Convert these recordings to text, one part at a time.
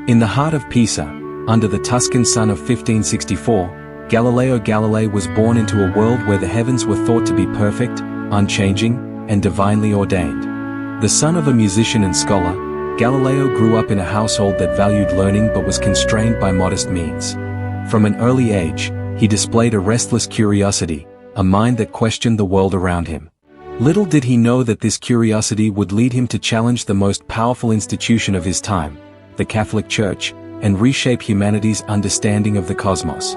In the heart of Pisa, under the Tuscan sun of 1564, Galileo Galilei was born into a world where the heavens were thought to be perfect, unchanging, and divinely ordained. The son of a musician and scholar, Galileo grew up in a household that valued learning but was constrained by modest means. From an early age, he displayed a restless curiosity, a mind that questioned the world around him. Little did he know that this curiosity would lead him to challenge the most powerful institution of his time, the Catholic Church, and reshape humanity's understanding of the cosmos.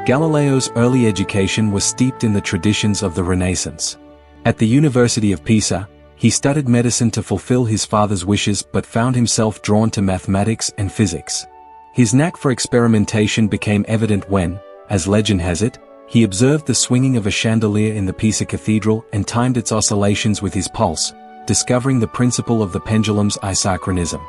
Galileo's early education was steeped in the traditions of the Renaissance. At the University of Pisa, he studied medicine to fulfill his father's wishes but found himself drawn to mathematics and physics. His knack for experimentation became evident when, as legend has it, he observed the swinging of a chandelier in the Pisa Cathedral and timed its oscillations with his pulse, discovering the principle of the pendulum's isochronism.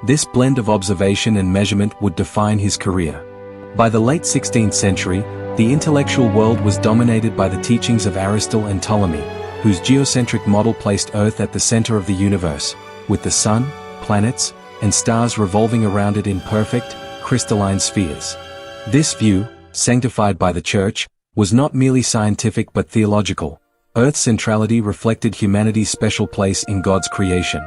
This blend of observation and measurement would define his career. By the late 16th century, the intellectual world was dominated by the teachings of Aristotle and Ptolemy, whose geocentric model placed Earth at the center of the universe, with the sun, planets, and stars revolving around it in perfect, crystalline spheres. This view, sanctified by the Church, was not merely scientific but theological. Earth's centrality reflected humanity's special place in God's creation.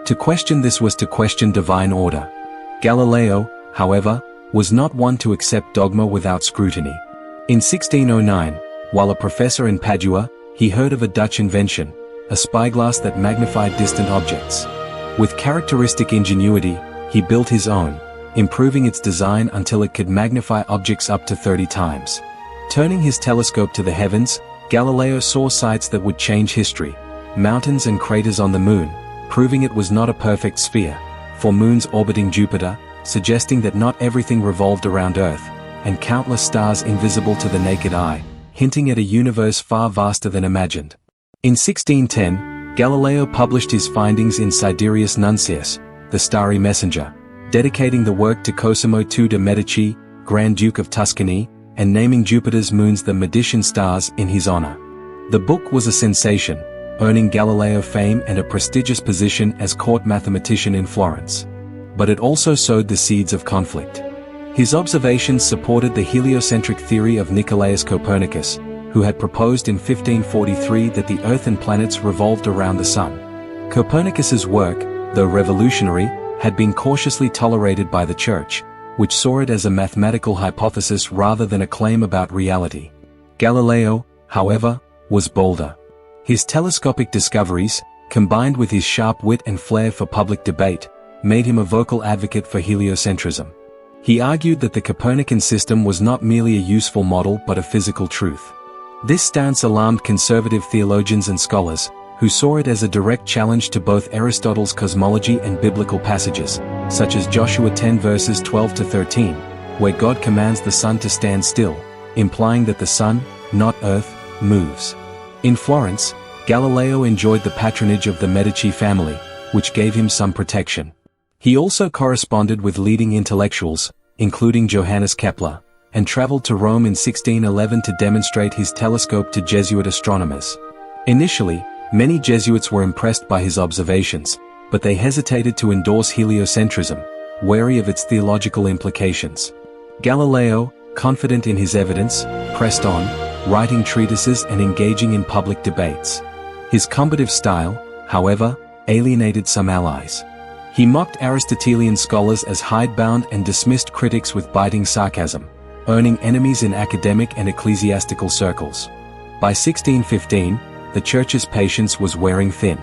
To question this was to question divine order. Galileo, however, was not one to accept dogma without scrutiny. In 1609, while a professor in Padua, he heard of a Dutch invention, a spyglass that magnified distant objects. With characteristic ingenuity, he built his own, improving its design until it could magnify objects up to 30 times. Turning his telescope to the heavens, Galileo saw sights that would change history: mountains and craters on the moon, proving it was not a perfect sphere, for moons orbiting Jupiter, suggesting that not everything revolved around Earth, and countless stars invisible to the naked eye, hinting at a universe far vaster than imagined. In 1610, Galileo published his findings in Sidereus Nuncius, the Starry Messenger, dedicating the work to Cosimo II de' Medici, Grand Duke of Tuscany, and naming Jupiter's moons the Medicean stars in his honor. The book was a sensation, earning Galileo fame and a prestigious position as court mathematician in Florence. But it also sowed the seeds of conflict. His observations supported the heliocentric theory of Nicolaus Copernicus, who had proposed in 1543 that the Earth and planets revolved around the Sun. Copernicus's work, though revolutionary, had been cautiously tolerated by the Church, which saw it as a mathematical hypothesis rather than a claim about reality. Galileo, however, was bolder. His telescopic discoveries, combined with his sharp wit and flair for public debate, made him a vocal advocate for heliocentrism. He argued that the Copernican system was not merely a useful model but a physical truth. This stance alarmed conservative theologians and scholars, who saw it as a direct challenge to both Aristotle's cosmology and biblical passages, such as Joshua 10 verses 12 to 13, where God commands the sun to stand still, implying that the sun, not Earth, moves. In Florence, Galileo enjoyed the patronage of the Medici family, which gave him some protection. He also corresponded with leading intellectuals, including Johannes Kepler, and traveled to Rome in 1611 to demonstrate his telescope to Jesuit astronomers. Initially, many Jesuits were impressed by his observations, but they hesitated to endorse heliocentrism, wary of its theological implications. Galileo, confident in his evidence, pressed on, writing treatises and engaging in public debates. His combative style, however, alienated some allies. He mocked Aristotelian scholars as hidebound and dismissed critics with biting sarcasm, earning enemies in academic and ecclesiastical circles. By 1615, the Church's patience was wearing thin.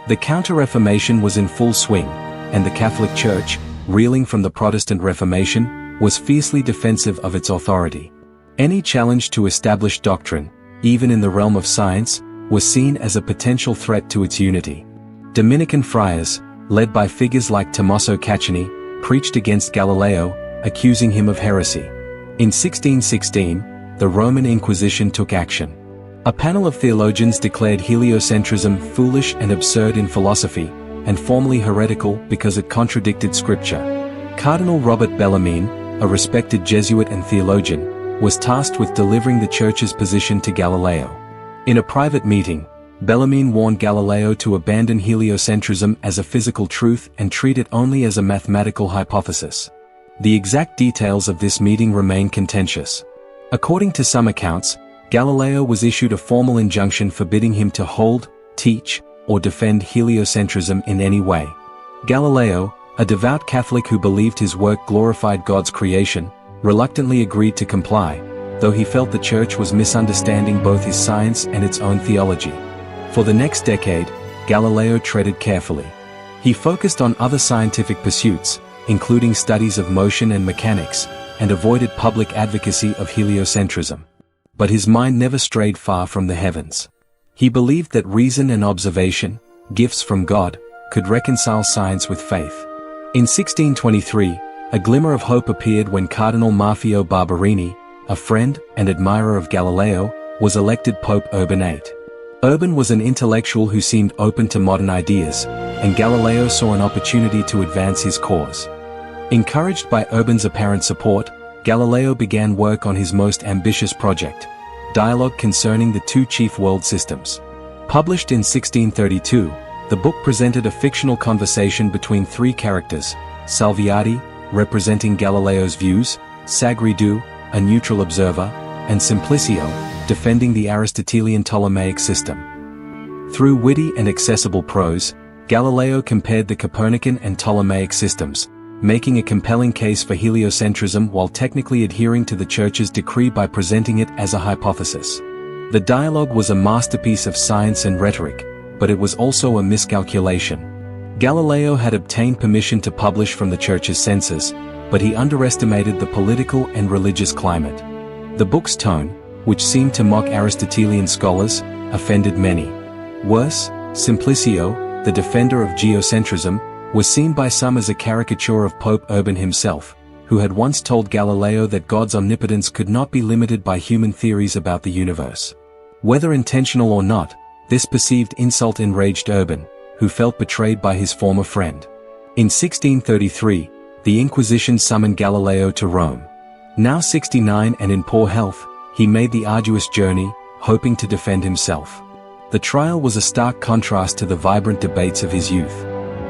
The Counter-Reformation was in full swing, and the Catholic Church, reeling from the Protestant Reformation, was fiercely defensive of its authority. Any challenge to established doctrine, even in the realm of science, was seen as a potential threat to its unity. Dominican friars, led by figures like Tommaso Caccini, preached against Galileo, accusing him of heresy. In 1616, the Roman Inquisition took action. A panel of theologians declared heliocentrism foolish and absurd in philosophy, and formally heretical because it contradicted Scripture. Cardinal Robert Bellarmine, a respected Jesuit and theologian, was tasked with delivering the Church's position to Galileo. In a private meeting, Bellarmine warned Galileo to abandon heliocentrism as a physical truth and treat it only as a mathematical hypothesis. The exact details of this meeting remain contentious. According to some accounts, Galileo was issued a formal injunction forbidding him to hold, teach, or defend heliocentrism in any way. Galileo, a devout Catholic who believed his work glorified God's creation, reluctantly agreed to comply, though he felt the Church was misunderstanding both his science and its own theology. For the next decade, Galileo treaded carefully. He focused on other scientific pursuits, including studies of motion and mechanics, and avoided public advocacy of heliocentrism. But his mind never strayed far from the heavens. He believed that reason and observation, gifts from God, could reconcile science with faith. In 1623, a glimmer of hope appeared when Cardinal Maffeo Barberini, a friend and admirer of Galileo, was elected Pope Urban VIII. Urban was an intellectual who seemed open to modern ideas, and Galileo saw an opportunity to advance his cause. Encouraged by Urban's apparent support, Galileo began work on his most ambitious project, Dialogue Concerning the Two Chief World Systems. Published in 1632, the book presented a fictional conversation between three characters: Salviati, representing Galileo's views, Sagredo, a neutral observer, and Simplicio, defending the Aristotelian Ptolemaic system. Through witty and accessible prose, Galileo compared the Copernican and Ptolemaic systems, making a compelling case for heliocentrism while technically adhering to the Church's decree by presenting it as a hypothesis. The dialogue was a masterpiece of science and rhetoric, but it was also a miscalculation. Galileo had obtained permission to publish from the Church's censors, but he underestimated the political and religious climate. The book's tone, which seemed to mock Aristotelian scholars, offended many. Worse, Simplicio, the defender of geocentrism, was seen by some as a caricature of Pope Urban himself, who had once told Galileo that God's omnipotence could not be limited by human theories about the universe. Whether intentional or not, this perceived insult enraged Urban, who felt betrayed by his former friend. In 1633, the Inquisition summoned Galileo to Rome. Now 69 and in poor health, he made the arduous journey, hoping to defend himself. The trial was a stark contrast to the vibrant debates of his youth.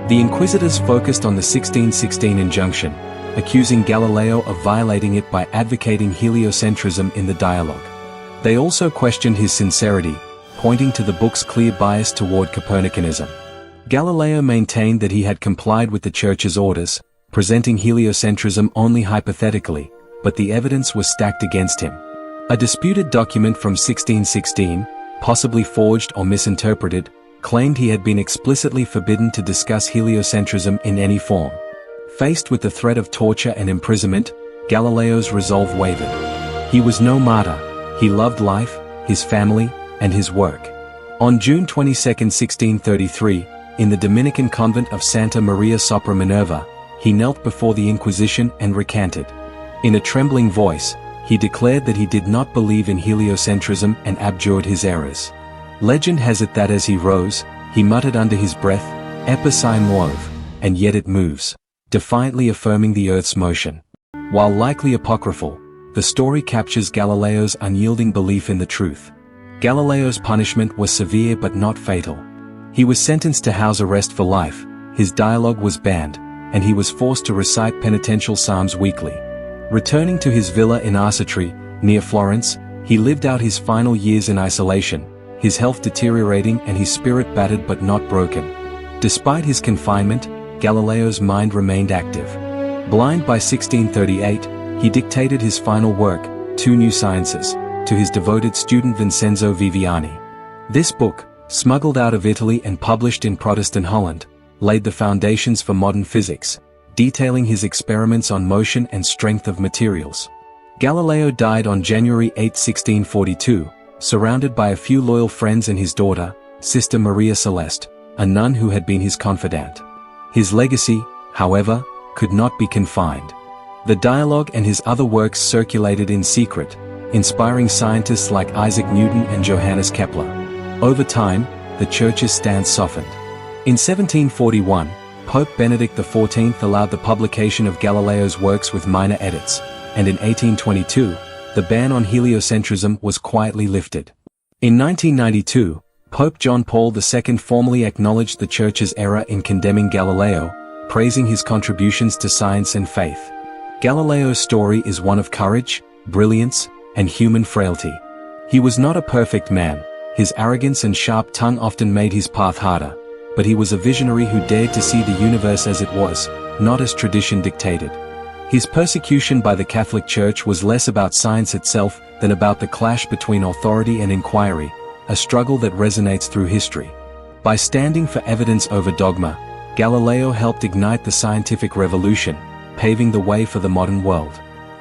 The inquisitors focused on the 1616 injunction, accusing Galileo of violating it by advocating heliocentrism in the dialogue. They also questioned his sincerity, pointing to the book's clear bias toward Copernicanism. Galileo maintained that he had complied with the Church's orders, presenting heliocentrism only hypothetically, but the evidence was stacked against him. A disputed document from 1616, possibly forged or misinterpreted, claimed he had been explicitly forbidden to discuss heliocentrism in any form. Faced with the threat of torture and imprisonment, Galileo's resolve wavered. He was no martyr. He loved life, his family, and his work. On June 22, 1633, in the Dominican convent of Santa Maria sopra Minerva, he knelt before the Inquisition and recanted. In a trembling voice, he declared that he did not believe in heliocentrism and abjured his errors. Legend has it that as he rose, he muttered under his breath, "Eppur si muove," and yet it moves, defiantly affirming the Earth's motion. While likely apocryphal, the story captures Galileo's unyielding belief in the truth. Galileo's punishment was severe but not fatal. He was sentenced to house arrest for life, his dialogue was banned, and he was forced to recite penitential psalms weekly. Returning to his villa in Arcetri, near Florence, he lived out his final years in isolation, his health deteriorating and his spirit battered but not broken. Despite his confinement, Galileo's mind remained active. Blind by 1638, he dictated his final work, Two New Sciences, to his devoted student Vincenzo Viviani. This book, smuggled out of Italy and published in Protestant Holland, laid the foundations for modern physics, detailing his experiments on motion and strength of materials. Galileo died on January 8, 1642, surrounded by a few loyal friends and his daughter, Sister Maria Celeste, a nun who had been his confidant. His legacy, however, could not be confined. The dialogue and his other works circulated in secret, inspiring scientists like Isaac Newton and Johannes Kepler. Over time, the Church's stance softened. In 1741, Pope Benedict XIV allowed the publication of Galileo's works with minor edits, and in 1822, the ban on heliocentrism was quietly lifted. In 1992, Pope John Paul II formally acknowledged the Church's error in condemning Galileo, praising his contributions to science and faith. Galileo's story is one of courage, brilliance, and human frailty. He was not a perfect man, his arrogance and sharp tongue often made his path harder, but he was a visionary who dared to see the universe as it was, not as tradition dictated. His persecution by the Catholic Church was less about science itself than about the clash between authority and inquiry, a struggle that resonates through history. By standing for evidence over dogma, Galileo helped ignite the scientific revolution, paving the way for the modern world.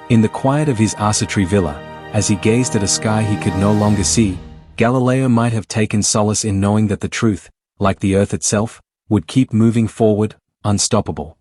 In the quiet of his Arcetri villa, as he gazed at a sky he could no longer see, Galileo might have taken solace in knowing that the truth, like the earth itself, would keep moving forward, unstoppable.